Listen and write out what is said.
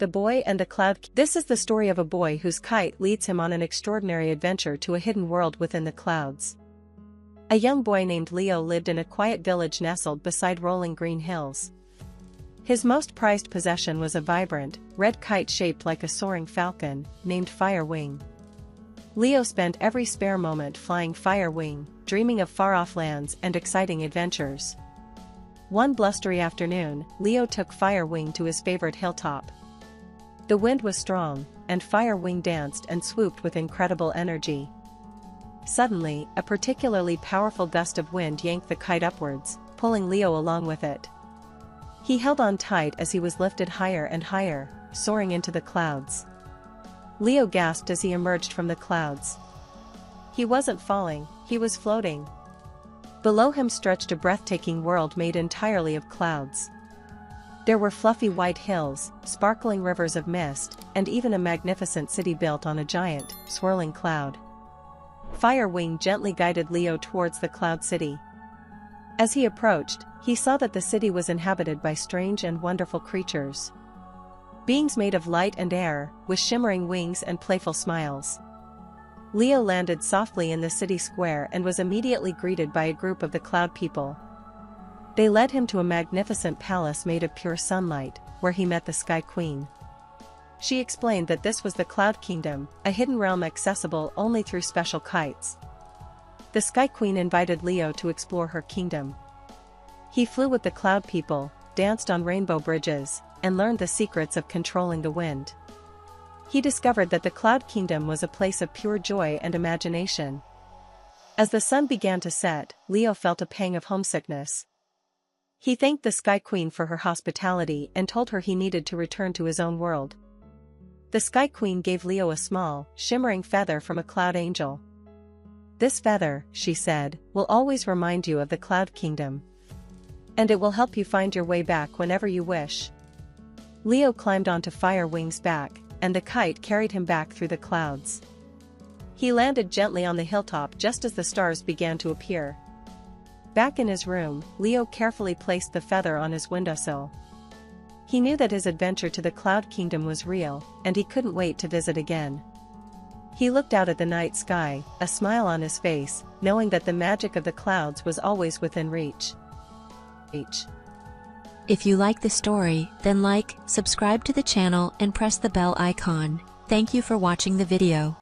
The Boy and the Cloud. This is the story of a boy whose kite leads him on an extraordinary adventure to a hidden world within the clouds. A young boy named Leo lived in a quiet village nestled beside rolling green hills. His most prized possession was a vibrant, red kite shaped like a soaring falcon, named Firewing. Leo spent every spare moment flying Firewing, dreaming of far-off lands and exciting adventures. One blustery afternoon, Leo took Firewing to his favorite hilltop. The wind was strong, and Firewing danced and swooped with incredible energy. Suddenly, a particularly powerful gust of wind yanked the kite upwards, pulling Leo along with it. He held on tight as he was lifted higher and higher, soaring into the clouds. Leo gasped as he emerged from the clouds. He wasn't falling, he was floating. Below him stretched a breathtaking world made entirely of clouds. There were fluffy white hills, sparkling rivers of mist, and even a magnificent city built on a giant, swirling cloud. Firewing gently guided Leo towards the cloud city. As he approached, he saw that the city was inhabited by strange and wonderful creatures. Beings made of light and air, with shimmering wings and playful smiles. Leo landed softly in the city square and was immediately greeted by a group of the cloud people. They led him to a magnificent palace made of pure sunlight, where he met the Sky Queen. She explained that this was the Cloud Kingdom, a hidden realm accessible only through special kites. The Sky Queen invited Leo to explore her kingdom. He flew with the cloud people, danced on rainbow bridges, and learned the secrets of controlling the wind. He discovered that the Cloud Kingdom was a place of pure joy and imagination. As the sun began to set, Leo felt a pang of homesickness. He thanked the Sky Queen for her hospitality and told her he needed to return to his own world. The Sky Queen gave Leo a small, shimmering feather from a cloud angel. "This feather," she said, "will always remind you of the Cloud Kingdom. And it will help you find your way back whenever you wish." Leo climbed onto Firewing's back, and the kite carried him back through the clouds. He landed gently on the hilltop just as the stars began to appear. Back in his room, Leo carefully placed the feather on his windowsill. He knew that his adventure to the Cloud Kingdom was real, and he couldn't wait to visit again. He looked out at the night sky, a smile on his face, knowing that the magic of the clouds was always within reach. If you like the story, then like, subscribe to the channel and press the bell icon. Thank you for watching the video.